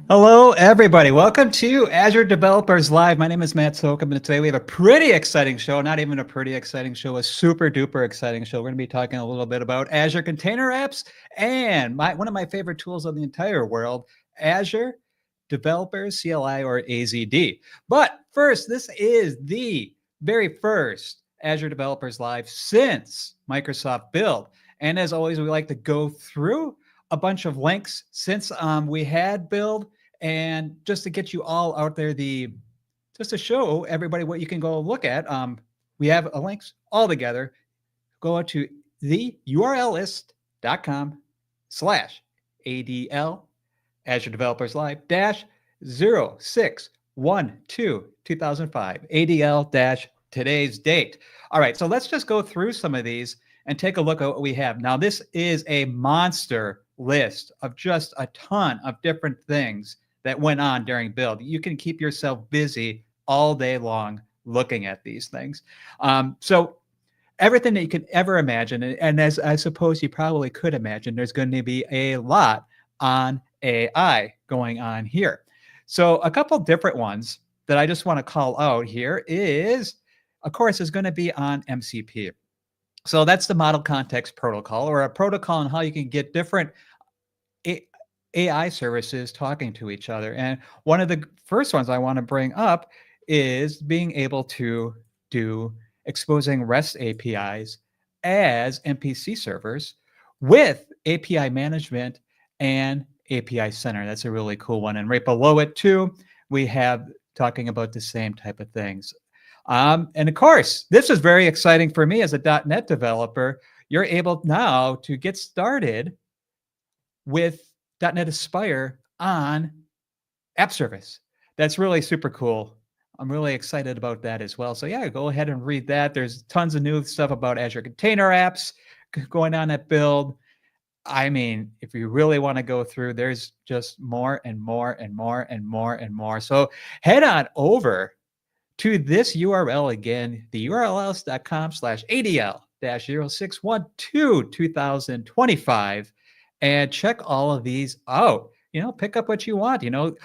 Hello, everybody. Welcome to Azure Developers Live. My name is Soucoup, and today we have a pretty exciting show. Not even a pretty exciting show, a super duper exciting show. We're going to be talking a little bit about Azure Container Apps and one of my favorite tools in the entire world, Azure Developers, CLI or AZD. But first, this is the very first Azure Developers Live since Microsoft Build. And as always, we like to go through a bunch of links since we had Build, and just to get you all out there, just to show everybody what you can go look at. We have links all together. Go to the urlist.com/ADL Azure Developers Live -0612-2005 ADL today's date. All right, so let's just go through some of these and take a look at what we have. Now, this is a monster list of just a ton of different things that went on during Build. You can keep yourself busy all day long looking at these things. So everything that you could ever imagine, and as I suppose you probably could imagine, there's going to be a lot on AI going on here. So a couple different ones that I just want to call out here is, of course, is going to be on MCP. So that's the Model Context Protocol, or a protocol on how you can get different AI services talking to each other. And one of the first ones I want to bring up is being able to do exposing REST APIs as MPC servers with API management and API Center. That's a really cool one. And right below it too, we have talking about the same type of things. And of course, this is very exciting for me as a .NET developer. You're able now to get started with .NET Aspire on app service. That's really super cool. I'm really excited about that as well. So yeah, go ahead and read that. There's tons of new stuff about Azure Container Apps going on that build. I mean, if you really want to go through, there's just more and more and more and more and more. So head on over to this URL again, the urls.com/ADL-0612-2025, and check all of these out. Pick up what you want. GitHub,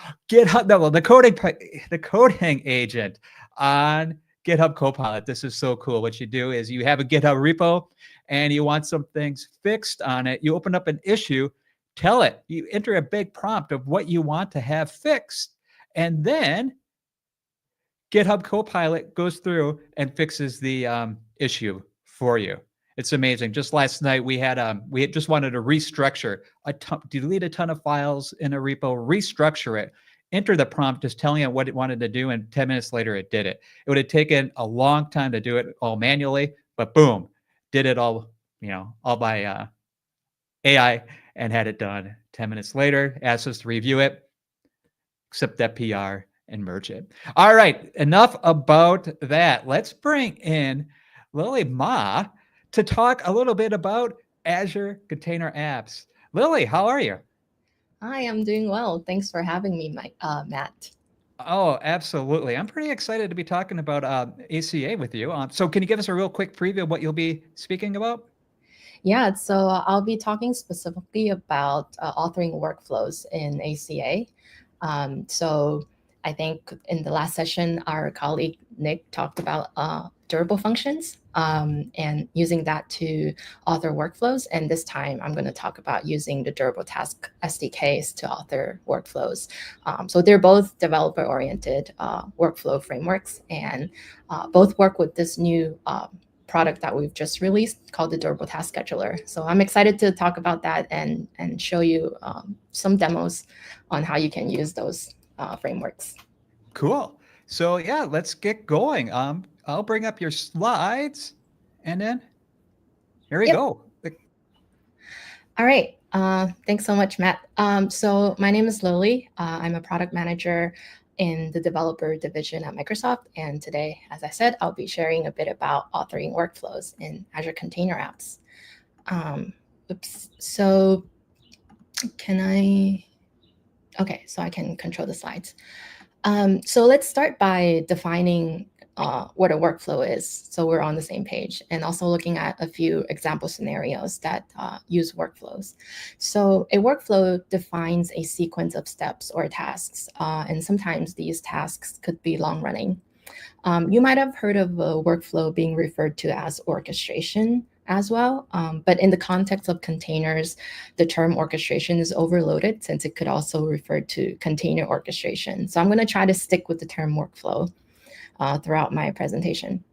the coding agent on GitHub Copilot. This is so cool. What you do is you have a GitHub repo and you want some things fixed on it. You open up an issue, tell it, you enter a big prompt of what you want to have fixed, and then GitHub Copilot goes through and fixes the issue for you. It's amazing. Just last night we had just wanted to restructure delete a ton of files in a repo, restructure it, enter the prompt just telling it what it wanted to do, and 10 minutes later it did it. It would have taken a long time to do it all manually, but boom, did it all by AI and had it done 10 minutes later. Asked us to review it, accept that PR, and merge it. All right, enough about that. Let's bring in Lilly Ma to talk a little bit about Azure Container Apps. Lilly, how are you? Hi, I'm doing well. Thanks for having me, Matt. Oh, absolutely. I'm pretty excited to be talking about ACA with you. So can you give us a real quick preview of what you'll be speaking about? Yeah, so I'll be talking specifically about authoring workflows in ACA. So I think in the last session, our colleague Nick talked about durable functions and using that to author workflows. And this time I'm going to talk about using the durable task SDKs to author workflows. So they're both developer-oriented workflow frameworks, and both work with this new product that we've just released called the Durable Task Scheduler. So I'm excited to talk about that and show you some demos on how you can use those frameworks. Cool. So yeah, let's get going. I'll bring up your slides, and then here we go. All right. Thanks so much, Matt. So my name is Lilly. I'm a product manager in the developer division at Microsoft. And today, as I said, I'll be sharing a bit about authoring workflows in Azure Container Apps. So so I can control the slides. So let's start by defining what a workflow is, so we're on the same page, and also looking at a few example scenarios that use workflows. So a workflow defines a sequence of steps or tasks, and sometimes these tasks could be long-running. You might have heard of a workflow being referred to as orchestration as well, but in the context of containers, the term orchestration is overloaded since it could also refer to container orchestration. So I'm going to try to stick with the term workflow throughout my presentation.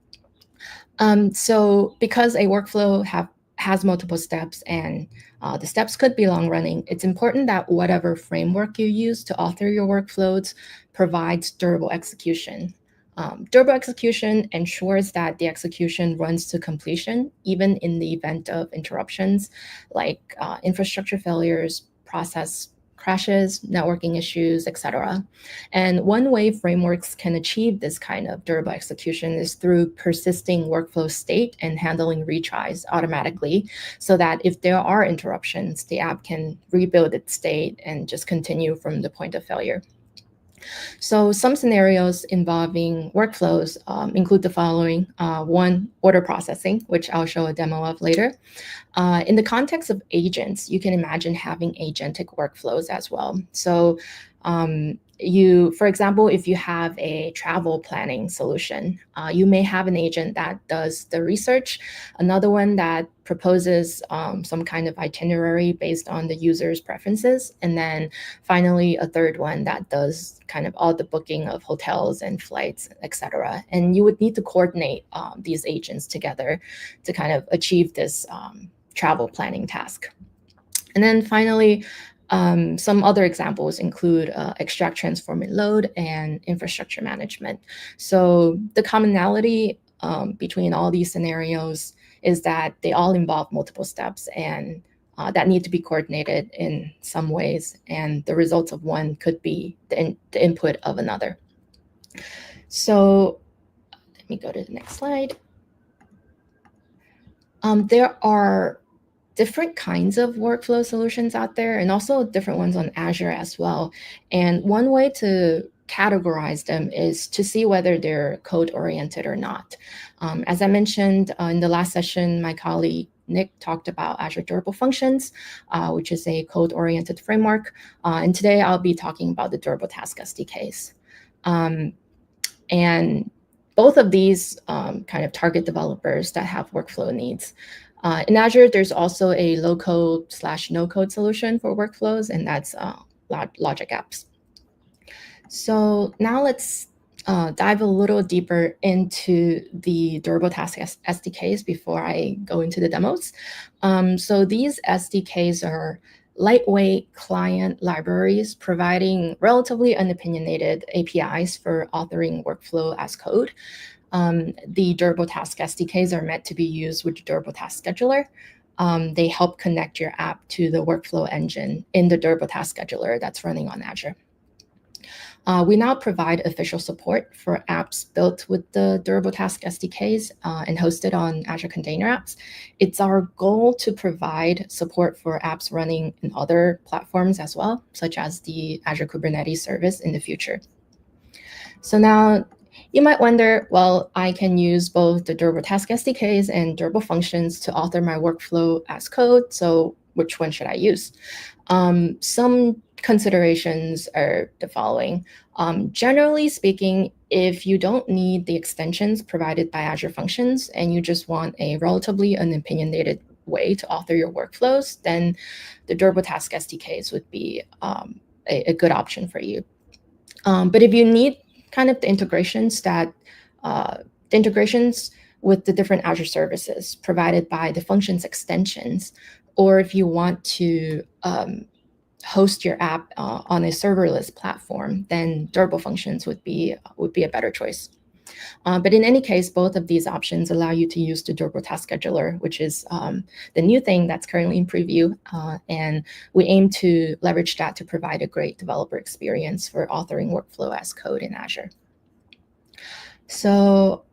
So because a workflow has multiple steps and the steps could be long running, it's important that whatever framework you use to author your workflows provides durable execution. Durable execution ensures that the execution runs to completion, even in the event of interruptions like infrastructure failures, process crashes, networking issues, etc. And one way frameworks can achieve this kind of durable execution is through persisting workflow state and handling retries automatically, so that if there are interruptions, the app can rebuild its state and just continue from the point of failure. So some scenarios involving workflows include the following. One, order processing, which I'll show a demo of later. In the context of agents, you can imagine having agentic workflows as well. So for example, if you have a travel planning solution, you may have an agent that does the research, another one that proposes some kind of itinerary based on the user's preferences, and then finally a third one that does kind of all the booking of hotels and flights, etc. And you would need to coordinate these agents together to kind of achieve this travel planning task. And then finally, some other examples include extract, transform, and load, and infrastructure management. So the commonality between all these scenarios is that they all involve multiple steps and that need to be coordinated in some ways, and the results of one could be the input of another. So let me go to the next slide. There are different kinds of workflow solutions out there, and also different ones on Azure as well. And one way to categorize them is to see whether they're code-oriented or not. As I mentioned in the last session, my colleague Nick talked about Azure Durable Functions, which is a code-oriented framework. And today I'll be talking about the Durable Task SDKs. And both of these kind of target developers that have workflow needs. In Azure, there's also a low-code/no-code solution for workflows, and that's Logic Apps. So now let's dive a little deeper into the Durable Task SDKs before I go into the demos. So these SDKs are lightweight client libraries providing relatively unopinionated APIs for authoring workflow as code. The Durable Task SDKs are meant to be used with the Durable Task Scheduler. They help connect your app to the workflow engine in the Durable Task Scheduler that's running on Azure. We now provide official support for apps built with the Durable Task SDKs and hosted on Azure Container Apps. It's our goal to provide support for apps running in other platforms as well, such as the Azure Kubernetes service in the future. So now you might wonder, well, I can use both the Durable Task SDKs and Durable Functions to author my workflow as code, so which one should I use? Some considerations are the following. Generally speaking, if you don't need the extensions provided by Azure Functions and you just want a relatively unopinionated way to author your workflows, then the Durable Task SDKs would be a good option for you. But if you need kind of the integrations with the different Azure services provided by the Functions extensions, or if you want to host your app on a serverless platform, then Durable Functions would be a better choice. But in any case, both of these options allow you to use the Durable Task Scheduler, which is the new thing that's currently in preview. And we aim to leverage that to provide a great developer experience for authoring workflow as code in Azure. So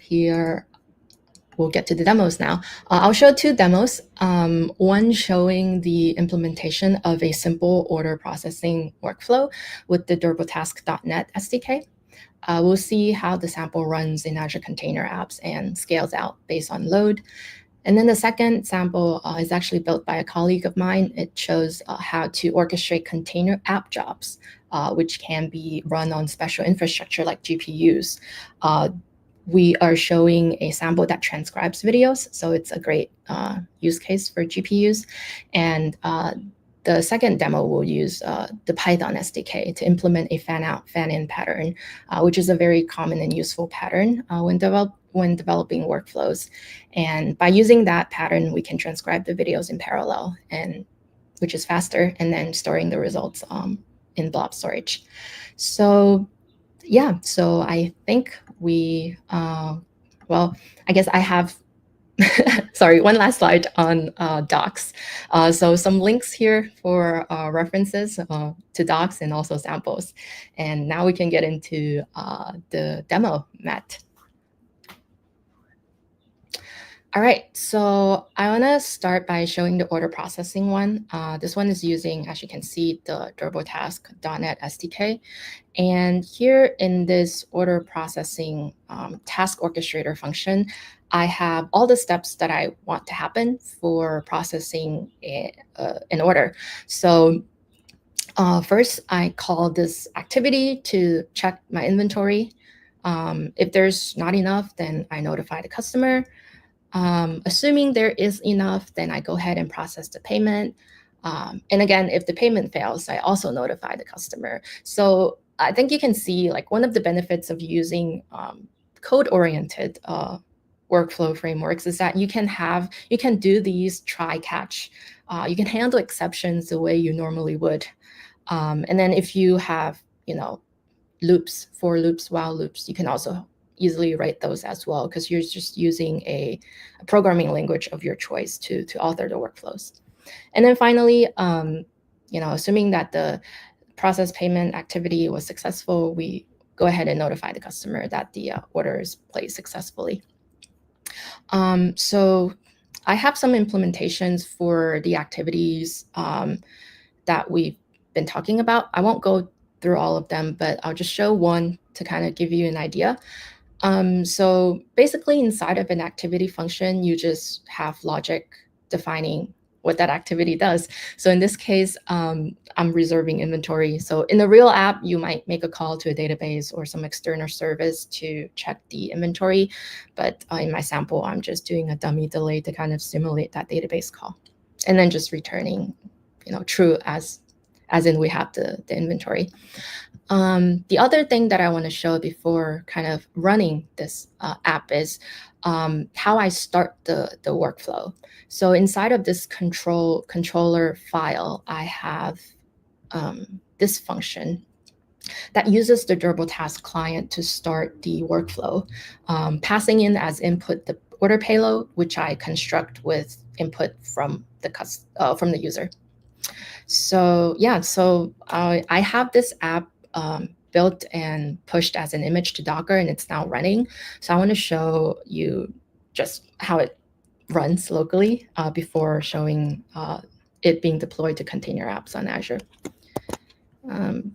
here, we'll get to the demos now. I'll show two demos, one showing the implementation of a simple order processing workflow with the DurableTask.net SDK. We'll see how the sample runs in Azure Container Apps and scales out based on load. And then the second sample is actually built by a colleague of mine. It shows how to orchestrate container app jobs, which can be run on special infrastructure like GPUs. We are showing a sample that transcribes videos, so it's a great use case for GPUs. And the second demo will use the Python SDK to implement a fan-out, fan-in pattern, which is a very common and useful pattern when developing workflows. And by using that pattern, we can transcribe the videos in parallel, and which is faster, and then storing the results in blob storage. So yeah, so I think we, well, I guess I have, sorry, one last slide on docs. So some links here for references to docs and also samples. And now we can get into the demo, Matt. All right, so I want to start by showing the order processing one. This one is using, as you can see, the DurableTask.net SDK. And here in this order processing task orchestrator function, I have all the steps that I want to happen for processing an order. So first, I call this activity to check my inventory. If there's not enough, then I notify the customer. Assuming there is enough, then I go ahead and process the payment. And again, if the payment fails, I also notify the customer. So I think you can see like one of the benefits of using code-oriented workflow frameworks is that you can do these try-catch. You can handle exceptions the way you normally would. And then if you have, loops, for loops, while loops, you can also easily write those as well, because you're just using a programming language of your choice to author the workflows. And then finally, assuming that the process payment activity was successful, we go ahead and notify the customer that the order is placed successfully. So I have some implementations for the activities that we've been talking about. I won't go through all of them, but I'll just show one to kind of give you an idea. So basically inside of an activity function, you just have logic defining what that activity does. So in this case, I'm reserving inventory. So in the real app, you might make a call to a database or some external service to check the inventory. But in my sample, I'm just doing a dummy delay to kind of simulate that database call, and then just returning, true as in we have the inventory. The other thing that I want to show before kind of running this app is how I start the workflow. So inside of this controller file, I have this function that uses the durable task client to start the workflow, passing in as input the order payload, which I construct with input from the user. So yeah, so I have this app built and pushed as an image to Docker, and it's now running. So I want to show you just how it runs locally before showing it being deployed to container apps on Azure.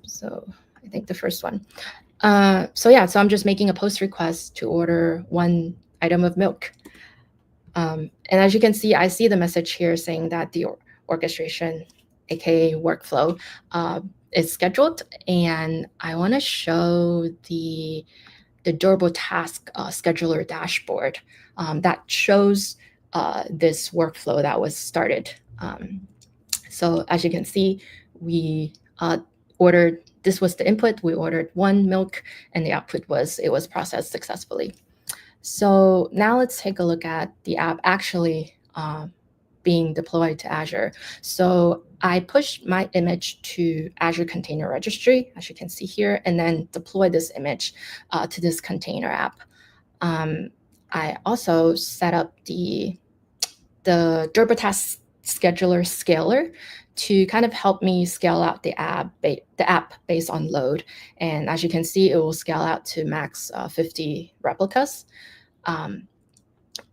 So I think the first one. So I'm just making a post request to order 1 item of milk. And as you can see, I see the message here saying that the orchestration, aka workflow, is scheduled, and I want to show the durable task scheduler dashboard that shows this workflow that was started. So as you can see, we ordered, this was the input, we ordered 1 milk, and the output was it was processed successfully. So now let's take a look at the app actually being deployed to Azure. So I pushed my image to Azure Container Registry, as you can see here, and then deploy this image to this container app. I also set up the durable task scheduler scaler to kind of help me scale out the app based on load. And as you can see, it will scale out to max 50 replicas.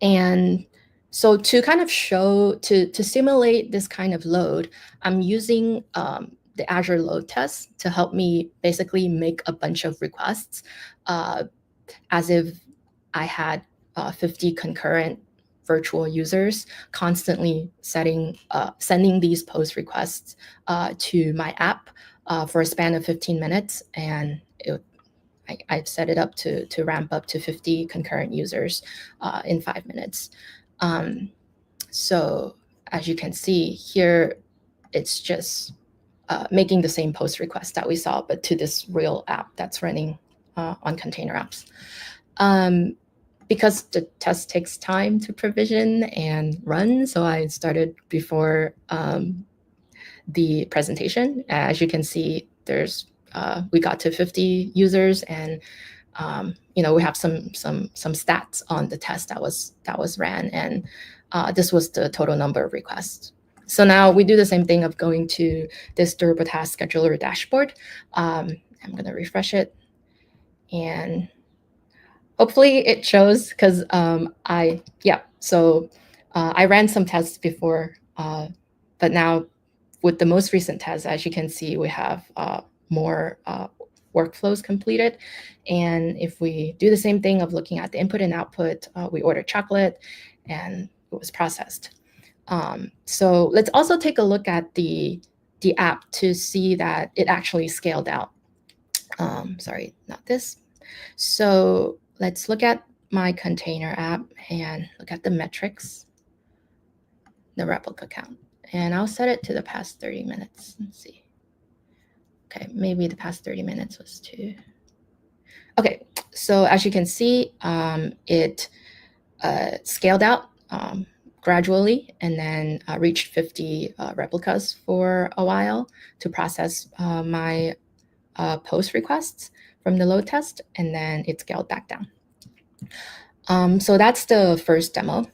And so to kind of show, to simulate this kind of load, I'm using the Azure load test to help me basically make a bunch of requests as if I had 50 concurrent virtual users constantly sending these post requests to my app for a span of 15 minutes. And I've set it up to ramp up to 50 concurrent users in 5 minutes. So as you can see here, it's just making the same post request that we saw, but to this real app that's running on container apps. Because the test takes time to provision and run, so I started before the presentation. As you can see, there's we got to 50 users, and we have some stats on the test that was ran, and this was the total number of requests. So now we do the same thing of going to this durable task scheduler dashboard. I'm going to refresh it, and hopefully it shows, because I ran some tests before, but now with the most recent test, as you can see, we have more workflows completed. And if we do the same thing of looking at the input and output, we ordered chocolate and it was processed. So let's also take a look at the app to see that it actually scaled out. Sorry, not this. So let's look at my container app and look at the metrics, the replica count. And I'll set it to the past 30 minutes. Let's see. Okay, maybe the past 30 minutes was too. Okay, so as you can see, it scaled out gradually, and then reached 50 replicas for a while to process my post requests from the load test, and then it scaled back down. So that's the first demo.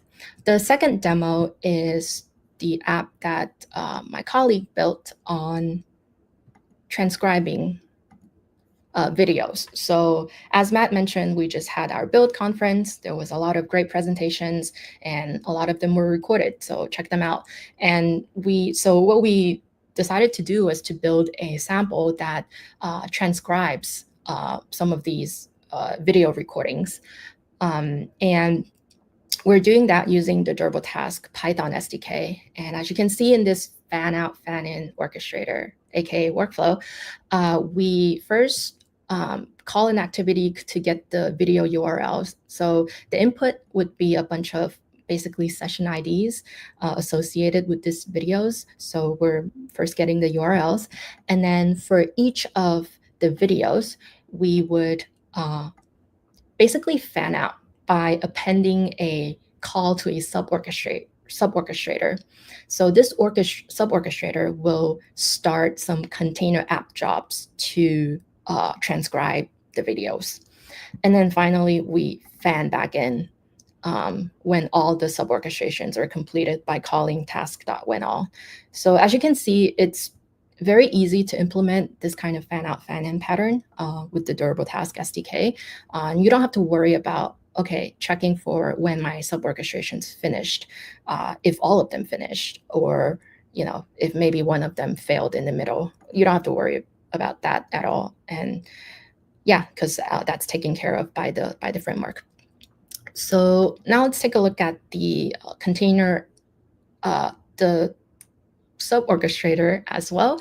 The second demo is the app that my colleague built on transcribing videos. So as Matt mentioned, we just had our build conference. There was a lot of great presentations and a lot of them were recorded. So check them out. And what we decided to do was to build a sample that transcribes some of these video recordings. And we're doing that using the Durable Task Python SDK. And as you can see in this fan out, fan in orchestrator, aka workflow, we first call an activity to get the video URLs. So the input would be a bunch of basically session IDs associated with these videos. So we're first getting the URLs. And then for each of the videos, we would basically fan out by appending a call to a sub-orchestrator. So this sub-orchestrator will start some container app jobs to transcribe the videos. And then finally, we fan back in when all the sub-orchestrations are completed by calling task.whenAll. So as you can see, it's very easy to implement this kind of fan out, fan in pattern with the Durable Task SDK. And you don't have to worry about, okay, checking for when my sub-orchestration's finished, if all of them finished, or if maybe one of them failed in the middle. You don't have to worry about that at all. And yeah, because that's taken care of by the framework. So now let's take a look at the container, the sub-orchestrator as well,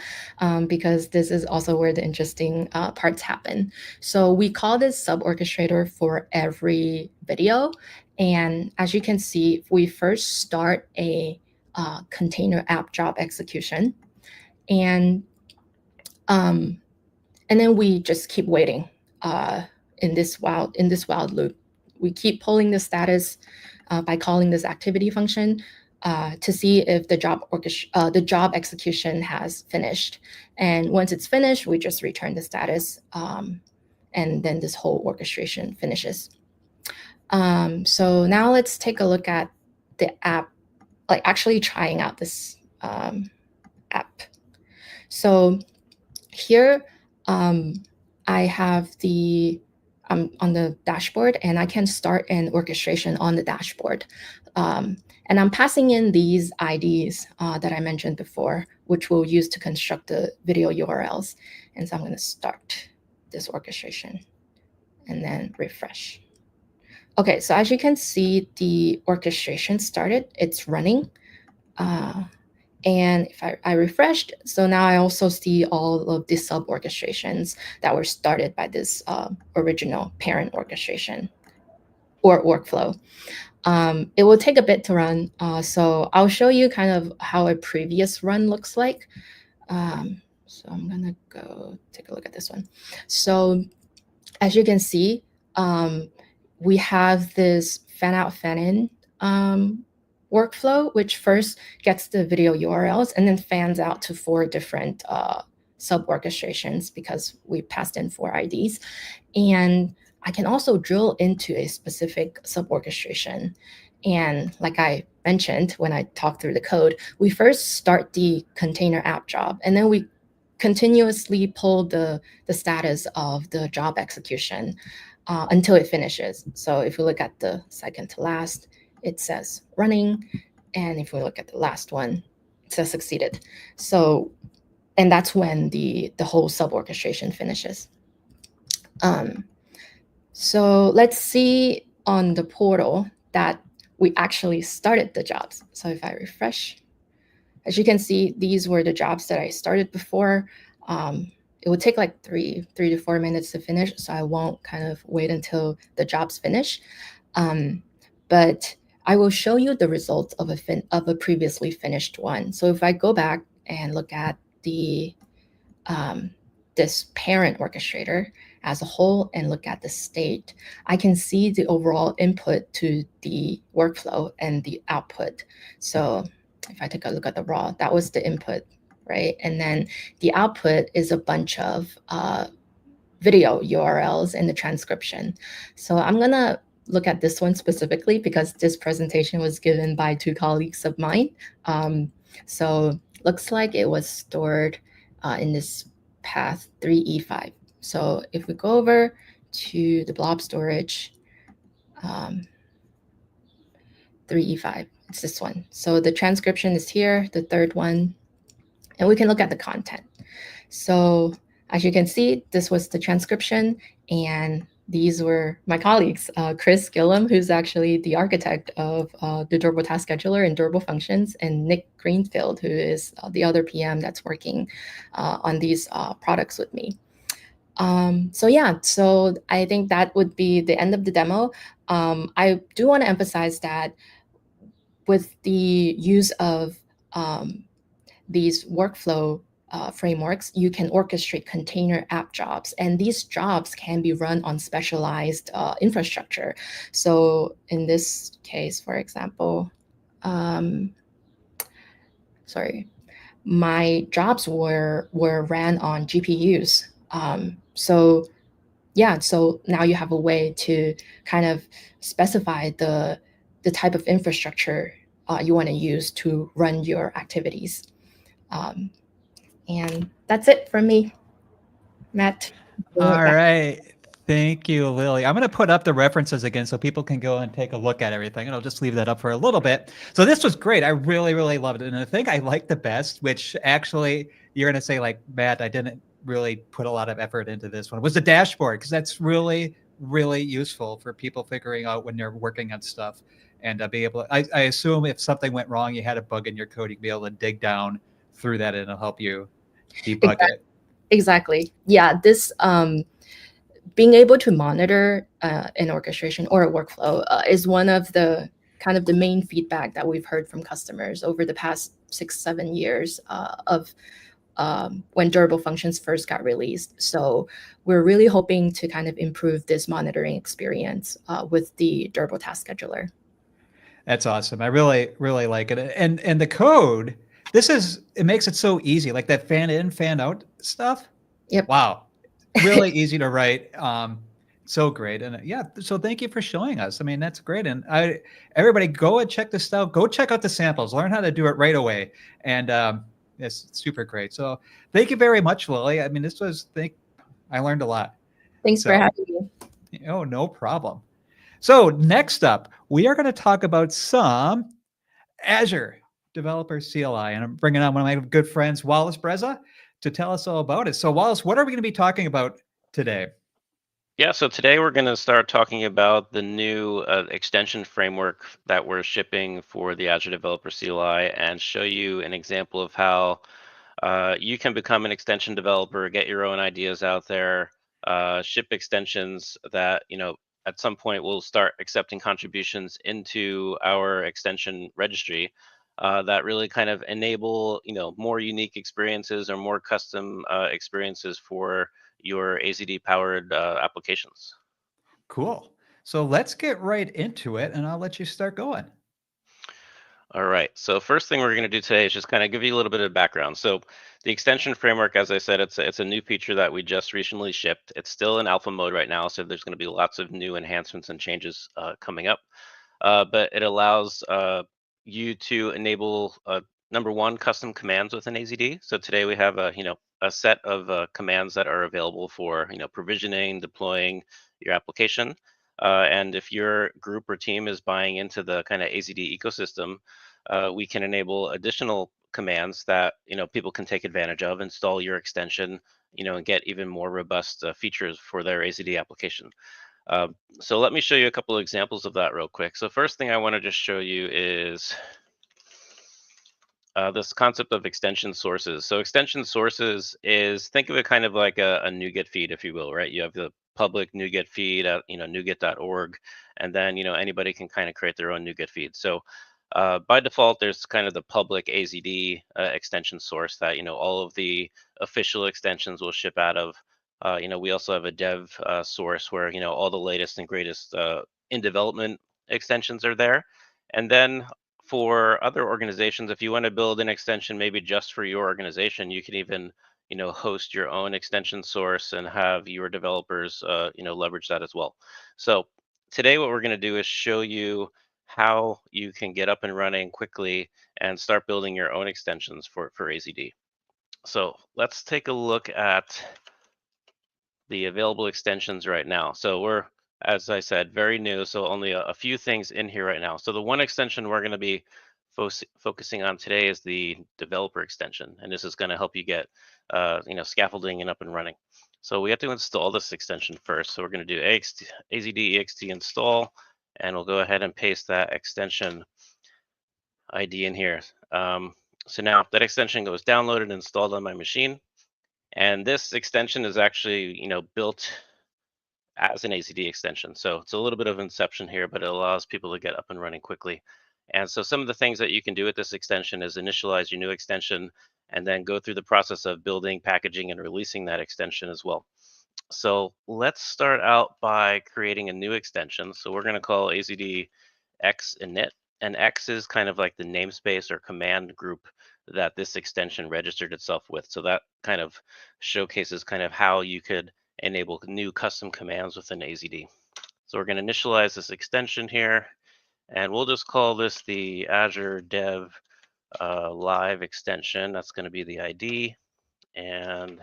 because this is also where the interesting parts happen. So we call this sub-orchestrator for every video. And as you can see, we first start a container app job execution. And then we just keep waiting in this while loop. We keep pulling the status by calling this activity function to see if the job execution has finished. And once it's finished, we just return the status, and then this whole orchestration finishes. So now let's take a look at the app, like actually trying out this app. So here I have on the dashboard, and I can start an orchestration on the dashboard. And I'm passing in these IDs that I mentioned before, which we'll use to construct the video URLs. And so I'm going to start this orchestration and then refresh. Okay, so as you can see, the orchestration started, it's running. And if I refreshed, so now I also see all of the sub-orchestrations that were started by this original parent orchestration or workflow. It will take a bit to run, so I'll show you kind of how a previous run looks like. So I'm gonna go take a look at this one. So as you can see, we have this fan out, fan in workflow, which first gets the video URLs and then fans out to 4 different sub-orchestrations because we passed in 4 IDs. And I can also drill into a specific sub-orchestration. And like I mentioned when I talked through the code, we first start the container app job, and then we continuously pull the status of the job execution until it finishes. So if we look at the second to last, it says running. And if we look at the last one, it says succeeded. So, and that's when the whole sub-orchestration finishes. So let's see on the portal that we actually started the jobs. So if I refresh, as you can see, these were the jobs that I started before. It would take like 3 to 4 minutes to finish, so I won't kind of wait until the jobs finish. But I will show you the results of a previously finished one. So if I go back and look at the this parent orchestrator as a whole and look at the state, I can see the overall input to the workflow and the output. So if I take a look at the raw, that was the input, right? And then the output is a bunch of video URLs and the transcription. So I'm gonna look at this one specifically because this presentation was given by 2 colleagues of mine. So looks like it was stored in this path 3E5. So if we go over to the blob storage, 3E5, it's this one. So the transcription is here, the third one, and we can look at the content. So as you can see, this was the transcription, and these were my colleagues, Chris Gillum, who's actually the architect of the Durable Task Scheduler and Durable Functions, and Nick Greenfield, who is the other PM that's working on these products with me. So yeah, so I think that would be the end of the demo. I do want to emphasize that with the use of these workflow frameworks, you can orchestrate container app jobs, and these jobs can be run on specialized infrastructure. So in this case, for example, my jobs were ran on GPUs. So yeah, so now you have a way to kind of specify the type of infrastructure you want to use to run your activities. And that's it from me, Matt. All right. Thank you, Lily. I'm going to put up the references again so people can go and take a look at everything, and I'll just leave that up for a little bit. So this was great. I really, really loved it. And the thing I liked the best, which actually you're going to say like, Matt, I didn't really put a lot of effort into this one, was the dashboard, because that's really, really useful for people figuring out when they're working on stuff and be able to, I assume if something went wrong, you had a bug in your code, you'd be able to dig down through that and it'll help you debug it. Exactly. Yeah, this being able to monitor an orchestration or a workflow is one of the kind of the main feedback that we've heard from customers over the past 6-7 years of when Durable Functions first got released. So we're really hoping to kind of improve this monitoring experience with the Durable Task Scheduler. That's awesome. I really, really like it. And the code, it makes it so easy, like that fan in, fan out stuff. Yep. Wow. Really easy to write. So great. And yeah, so thank you for showing us. I mean, that's great. And everybody go and check this out. Go check out the samples, learn how to do it right away. And it's super great. So thank you very much, Lily. I mean, I learned a lot. Thanks for having me. Oh, no problem. So next up, we are going to talk about some Azure Developers CLI, and I'm bringing on one of my good friends, Wallace Breza, to tell us all about it. So Wallace, what are we going to be talking about today? Yeah, so today we're going to start talking about the new extension framework that we're shipping for the Azure Developer CLI and show you an example of how you can become an extension developer, get your own ideas out there, ship extensions that, at some point we'll start accepting contributions into our extension registry that really kind of enable, more unique experiences or more custom experiences for your AZD powered applications. Cool. So let's get right into it, and I'll let you start going. All right. So first thing we're going to do today is just kind of give you a little bit of background. So the extension framework, as I said, it's a new feature that we just recently shipped. It's still in alpha mode right now, so there's going to be lots of new enhancements and changes coming up. But it allows you to enable number one, custom commands within AZD. So today we have a set of commands that are available for provisioning, deploying your application. And if your group or team is buying into the kind of AZD ecosystem, we can enable additional commands that people can take advantage of, install your extension, and get even more robust features for their AZD application. So let me show you a couple of examples of that real quick. So first thing I want to just show you is this concept of extension sources. So extension sources is, think of it kind of like a NuGet feed, if you will, right? You have the public NuGet feed at NuGet.org, and then anybody can kind of create their own NuGet feed. So by default, there's kind of the public AZD extension source that all of the official extensions will ship out of. We also have a dev source where all the latest and greatest in development extensions are there. And then for other organizations, if you want to build an extension maybe just for your organization, you can even host your own extension source and have your developers leverage that as well. So today what we're going to do is show you how you can get up and running quickly and start building your own extensions for AZD. So let's take a look at the available extensions right now. So we're, as I said, very new, so only a few things in here right now. So the one extension we're going to be focusing on today is the developer extension, and this is going to help you get scaffolding and up and running. So we have to install this extension first. So we're going to do azd ext install, and we'll go ahead and paste that extension ID in here. So now that extension goes downloaded and installed on my machine. And this extension is actually, built as an AZD extension. So it's a little bit of inception here, but it allows people to get up and running quickly. And so some of the things that you can do with this extension is initialize your new extension and then go through the process of building, packaging, and releasing that extension as well. So let's start out by creating a new extension. So we're going to call AZD X init, and X is kind of like the namespace or command group that this extension registered itself with. So that kind of showcases kind of how you could enable new custom commands within AZD. So we're going to initialize this extension here, and we'll just call this the Azure Dev Live extension. That's going to be the ID. And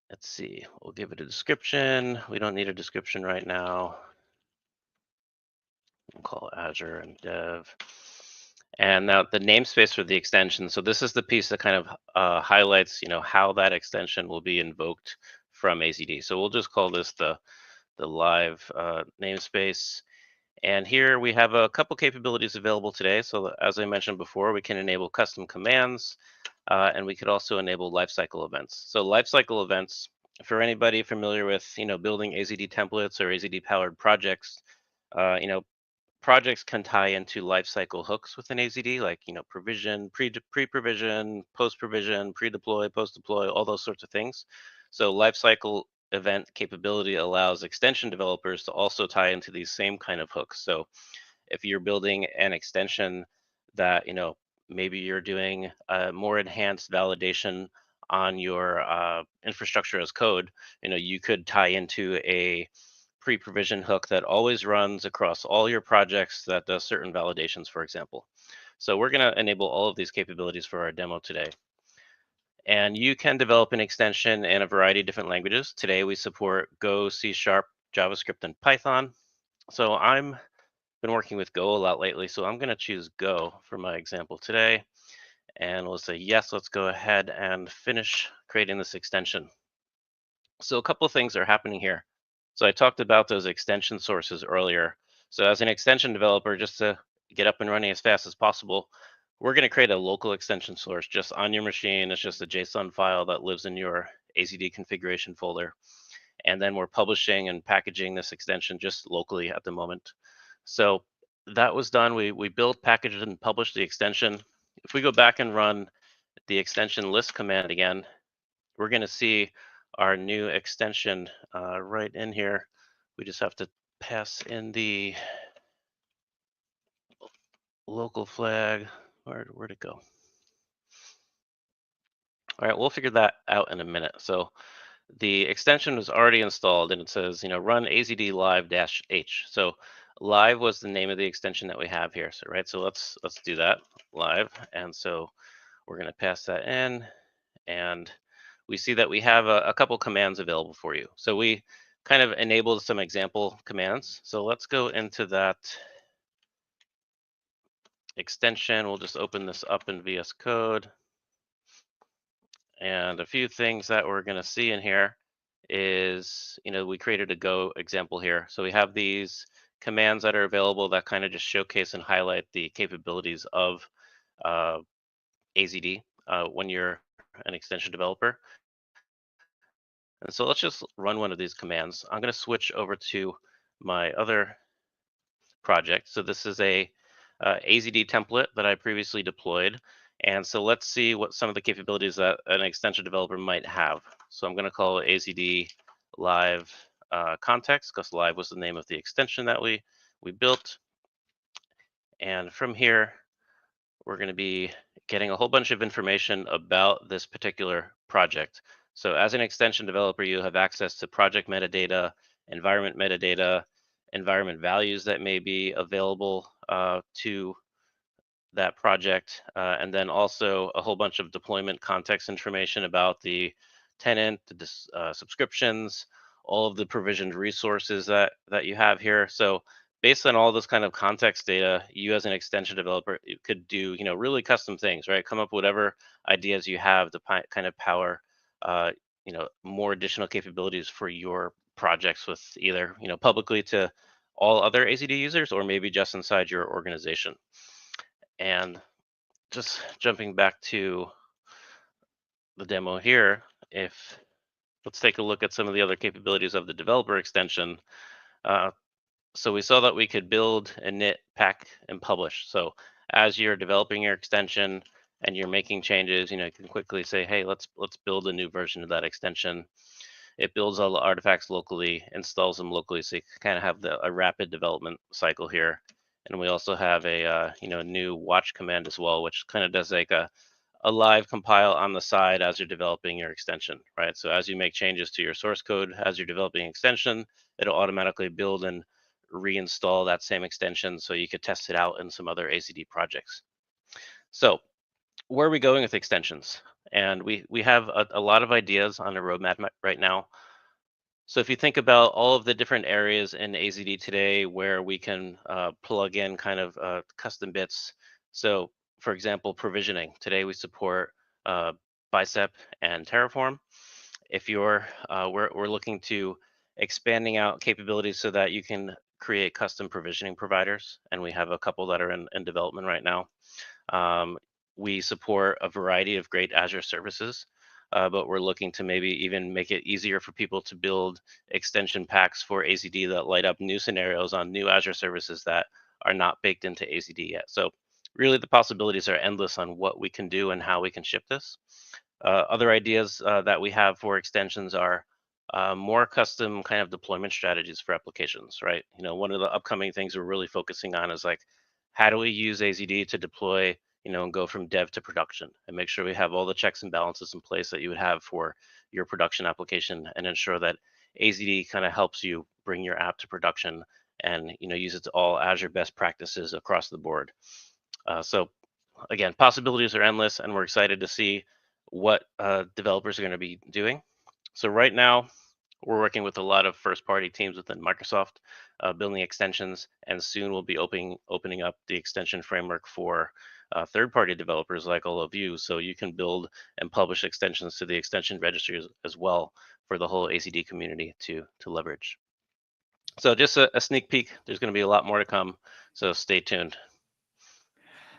let's see, we'll give it a description. We don't need a description right now. We'll call it Azure and Dev. And now the namespace for the extension. So this is the piece that kind of highlights, how that extension will be invoked from AZD. So we'll just call this the live namespace. And here we have a couple capabilities available today. So as I mentioned before, we can enable custom commands, and we could also enable lifecycle events. So lifecycle events, for anybody familiar with, building AZD templates or AZD powered projects, projects can tie into lifecycle hooks within AZD, like provision, pre-provision, post-provision, pre-deploy, post-deploy, all those sorts of things. So lifecycle event capability allows extension developers to also tie into these same kind of hooks. So if you're building an extension that maybe you're doing a more enhanced validation on your infrastructure as code, you could tie into a pre-provision hook that always runs across all your projects that does certain validations, for example. So we're going to enable all of these capabilities for our demo today. And you can develop an extension in a variety of different languages. Today we support Go, C#, JavaScript, and Python. So I'm been working with Go a lot lately, so I'm going to choose Go for my example today. And we'll say, yes, let's go ahead and finish creating this extension. So a couple of things are happening here. So I talked about those extension sources earlier. So as an extension developer, just to get up and running as fast as possible, we're going to create a local extension source just on your machine. It's just a JSON file that lives in your AZD configuration folder. And then we're publishing and packaging this extension just locally at the moment. So that was done. We built, packaged, and published the extension. If we go back and run the extension list command again, we're going to see our new extension right in here. We just have to pass in the local flag. Where'd it go? All right, we'll figure that out in a minute. So the extension was already installed, and it says, run azd live-h. So live was the name of the extension that we have here. So so let's do that, live. And so we're going to pass that in, and we see that we have a couple commands available for you. So we kind of enabled some example commands. So let's go into that extension. We'll just open this up in VS Code. And a few things that we're going to see in here is, we created a Go example here. So we have these commands that are available that kind of just showcase and highlight the capabilities of AZD when you're an extension developer. And so let's just run one of these commands. I'm going to switch over to my other project. So this is a AZD template that I previously deployed. And so let's see what some of the capabilities that an extension developer might have. So I'm going to call it AZD live context, because live was the name of the extension that we built. And from here, we're going to be getting a whole bunch of information about this particular project. So as an extension developer, you have access to project metadata, environment metadata, environment values that may be available to that project, and then also a whole bunch of deployment context information about the tenant, the subscriptions, all of the provisioned resources that you have here. So based on all this kind of context data, you as an extension developer you could do really custom things, right? Come up with whatever ideas you have to kind of power more additional capabilities for your projects with either publicly to all other AZD users or maybe just inside your organization. And just jumping back to the demo here, if let's take a look at some of the other capabilities of the developer extension. Uh, so we saw that we could build, init, pack, and publish. So as you're developing your extension and you're making changes, you can quickly say, hey, let's build a new version of that extension. It builds all the artifacts locally, installs them locally, so you kind of have a rapid development cycle here. And we also have a new watch command as well, which kind of does like a live compile on the side as you're developing your extension, right? So as you make changes to your source code, as you're developing extension, it'll automatically build and reinstall that same extension so you could test it out in some other AZD projects. So where are we going with extensions? And we have a lot of ideas on the roadmap right now. So if you think about all of the different areas in AZD today where we can plug in kind of custom bits. So for example, provisioning. Today we support Bicep and Terraform. If you're, we're looking to expanding out capabilities so that you can create custom provisioning providers. And we have a couple that are in development right now. We support a variety of great Azure services, but we're looking to maybe even make it easier for people to build extension packs for AZD that light up new scenarios on new Azure services that are not baked into AZD yet. So really the possibilities are endless on what we can do and how we can ship this. Other ideas that we have for extensions are more custom kind of deployment strategies for applications, right? One of the upcoming things we're really focusing on is like, how do we use AZD to deploy and go from dev to production and make sure we have all the checks and balances in place that you would have for your production application and ensure that AZD kind of helps you bring your app to production and use it to all Azure best practices across the board. So again, possibilities are endless and we're excited to see what developers are going to be doing. So right now, we're working with a lot of first-party teams within Microsoft, building extensions, and soon we'll be opening up the extension framework for third-party developers like all of you, so you can build and publish extensions to the extension registries as well for the whole AZD community to leverage. So just a sneak peek. There's going to be a lot more to come, so stay tuned.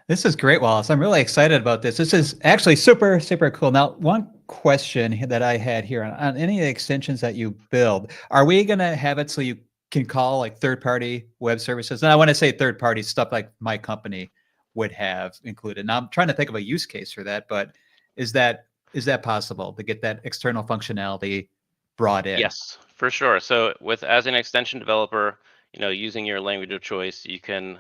This is great, Wallace. I'm really excited about this. This is actually super, super cool. Now, one question that I had here on any of the extensions that you build, are we going to have it so you can call like third-party web services? And I want to say third-party stuff like my company would have included. Now, I'm trying to think of a use case for that, but is that possible to get that external functionality brought in? Yes, for sure. So as an extension developer, using your language of choice, you can,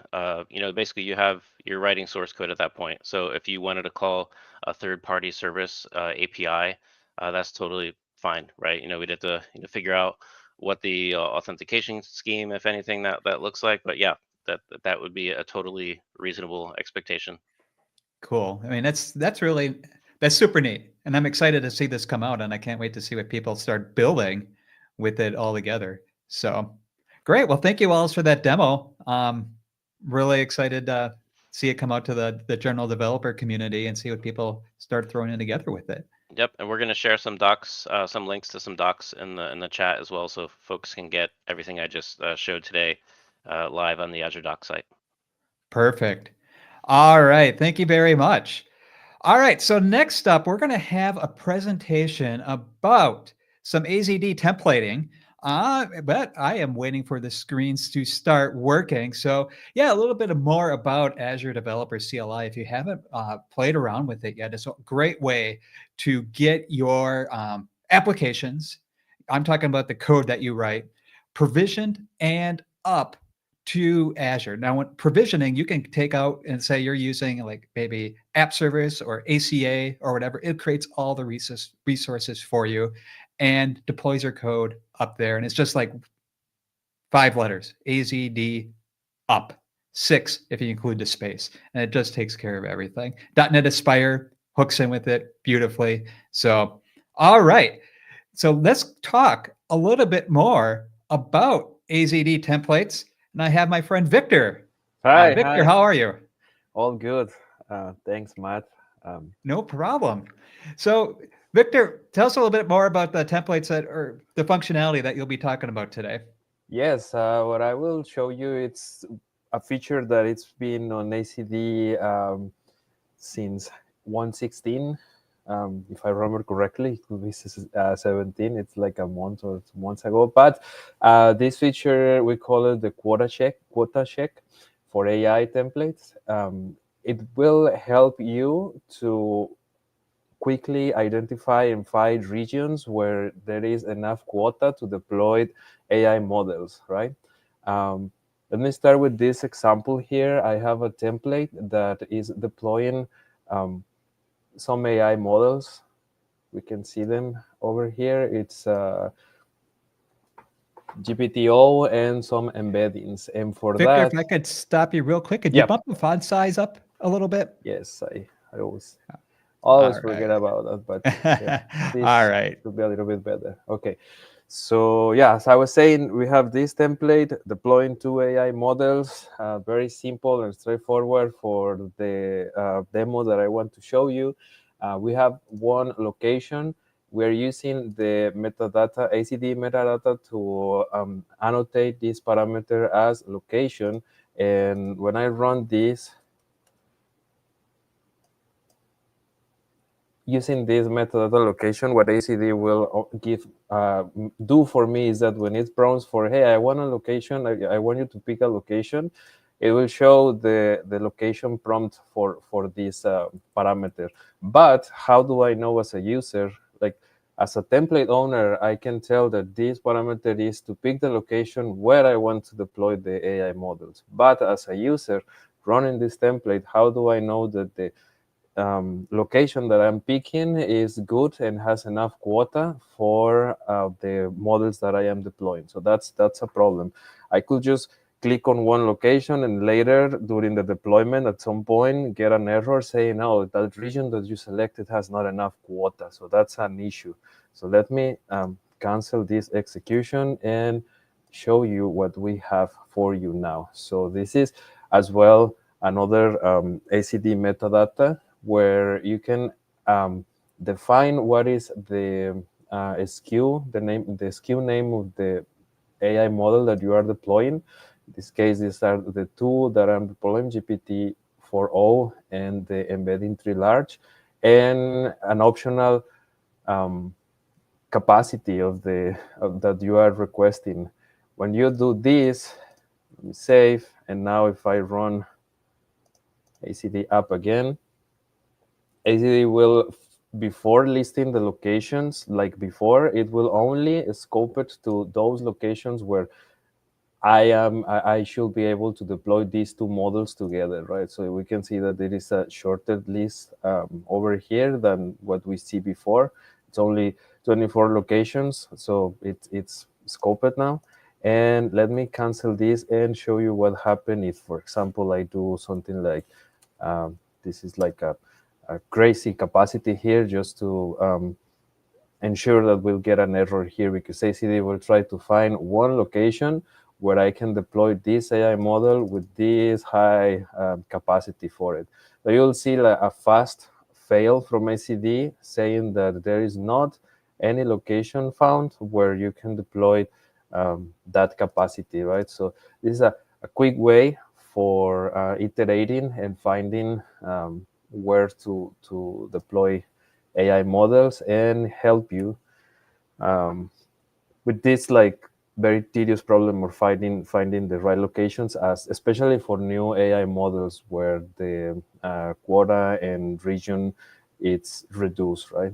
basically you have your writing source code at that point. So if you wanted to call a third-party service API, that's totally fine, right? We'd have to figure out what the authentication scheme, if anything, that looks like. But yeah, that would be a totally reasonable expectation. Cool. I mean, that's super neat. And I'm excited to see this come out, and I can't wait to see what people start building with it all together. So great. Well, thank you, Wallace, for that demo. Really excited to see it come out to the general developer community and see what people start throwing in together with it. Yep, and we're going to share some docs, some links to some docs in the chat as well, so folks can get everything I just showed today live on the Azure Doc site. Perfect. All right. Thank you very much. All right. So next up, we're going to have a presentation about some AZD templating. But I am waiting for the screens to start working. So yeah, a little bit more about Azure Developers CLI. If you haven't played around with it yet, it's a great way to get your applications, I'm talking about the code that you write, provisioned and up to Azure. Now, when provisioning, you can take out and say you're using like maybe app service or ACA or whatever. It creates all the resources for you and deploys your code up there. And it's just like 5 letters, AZD up, 6 if you include the space. And it just takes care of everything. .NET Aspire hooks in with it beautifully. So, all right. So let's talk a little bit more about AZD templates. And I have my friend Victor. Hi, Victor, hi. how are you? All good. Thanks, Matt. No problem. So, Victor, tell us a little bit more about the templates or the functionality that you'll be talking about today. Yes, what I will show you, it's a feature that it's been on ACD since 1.16. If I remember correctly, it could be 17. It's like a month or 2 months ago. But this feature, we call it the quota check for AI templates. It will help you to quickly identify and find regions where there is enough quota to deploy AI models, right? Let me start with this example here. I have a template that is deploying some AI models. We can see them over here. It's GPT-O and some embeddings. And for Victor, that, if I could stop you real quick, could you bump the font size up a little bit? Yes, I always All forget right. about that, but yeah, this All right. should be a little bit better. Okay, so yeah, as I was saying, we have this template deploying 2 AI models, very simple and straightforward for the demo that I want to show you. We have one location. We're using the metadata, ACD metadata, to annotate this parameter as location. And when I run this, using this metadata location, what ACD will do for me is that when it prompts for, hey, I want a location, I want you to pick a location, it will show the location prompt for this parameter. But how do I know as a user? Like, as a template owner, I can tell that this parameter is to pick the location where I want to deploy the AI models. But as a user running this template, how do I know that the location that I'm picking is good and has enough quota for the models that I am deploying? So that's a problem. I could just click on one location and later during the deployment at some point get an error saying, no, that region that you selected has not enough quota. So that's an issue. So let me cancel this execution and show you what we have for you now. So this is as well another ACD metadata where you can define what is the SKU, the SKU name of the AI model that you are deploying. In this case, these are the 2 that I'm deploying, GPT-4o and the embedding 3 large, and an optional capacity of that you are requesting. When you do this, let me save, and now if I run ACD app again, ACD will, before listing the locations, like before, it will only scope it to those locations where I should be able to deploy these 2 models together, right? So we can see that there is a shorter list over here than what we see before. It's only 24 locations, so it's scoped now. And let me cancel this and show you what happened if, for example, I do something like, this is like a crazy capacity here just to ensure that we'll get an error here, because ACD will try to find one location where I can deploy this AI model with this high capacity for it. So you'll see like a fast fail from ACD saying that there is not any location found where you can deploy that capacity, right? So this is a quick way for iterating and finding where to deploy AI models and help you with this like very tedious problem of finding the right locations, as especially for new AI models where the quota and region it's reduced, right?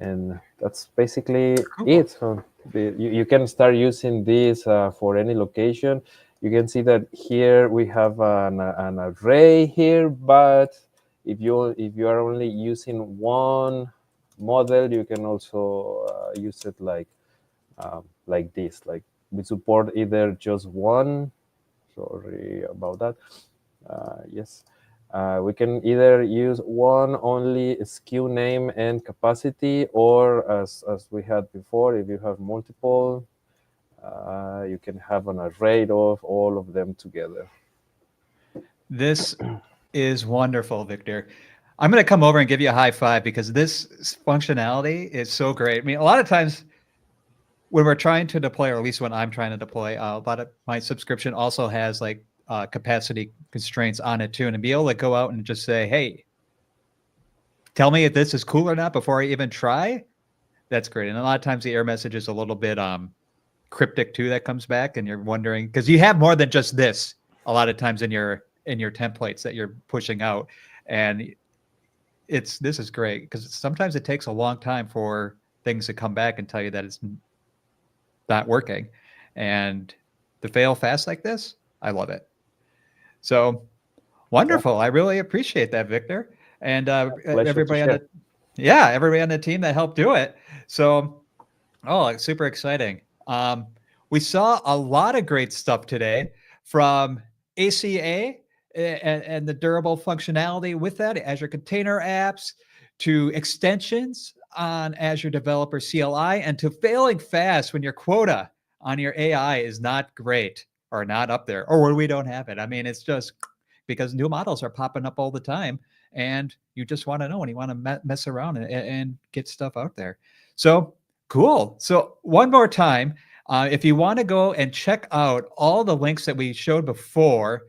And that's basically Cool. it. So you can start using this for any location. You can see that here we have an array here, but if you are only using one model, you can also use it like this. Like we support either just one. Sorry about that. Yes. We can either use one only SKU name and capacity, or as we had before, if you have multiple, you can have an array of all of them together. This is wonderful, Victor. I'm going to come over and give you a high five because this functionality is so great. I mean, a lot of times when we're trying to deploy, or at least when I'm trying to deploy, a lot of my subscription also has like capacity constraints on it too. And to be able to go out and just say, hey, tell me if this is cool or not before I even try, that's great. And a lot of times the error message is a little bit cryptic too that comes back, and you're wondering, because you have more than just this a lot of times in your templates that you're pushing out. And this is great because sometimes it takes a long time for things to come back and tell you that it's not working. And to fail fast like this, I love it. So wonderful. I really appreciate that, Victor. And everybody on everybody on the team that helped do it. So, it's super exciting. We saw a lot of great stuff today, from ACA and the durable functionality with that, Azure Container Apps, to extensions on Azure Developers CLI, and to failing fast when your quota on your AI is not great or not up there, or when we don't have it. I mean, it's just because new models are popping up all the time, and you just want to know, and you want to mess around and get stuff out there. So cool. So one more time, if you want to go and check out all the links that we showed before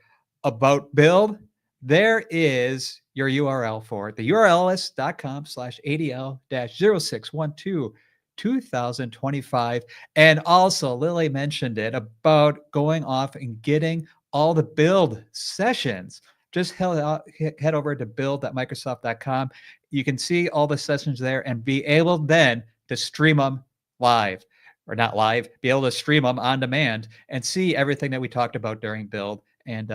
about build, there is your URL for it. The URL is .com/ADL-0612-2025. And also, Lilly mentioned it about going off and getting all the build sessions. Just head over to build.microsoft.com. You can see all the sessions there and be able then to stream them live, or not live, be able to stream them on demand and see everything that we talked about during build. And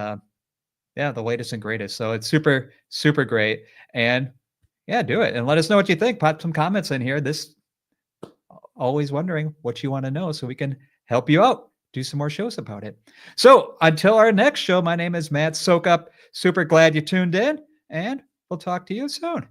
the latest and greatest. So it's super, super great. And do it and let us know what you think. Pop some comments in here. This always wondering what you want to know so we can help you out, do some more shows about it. So until our next show, my name is Matt Soucoup. Super glad you tuned in, and we'll talk to you soon.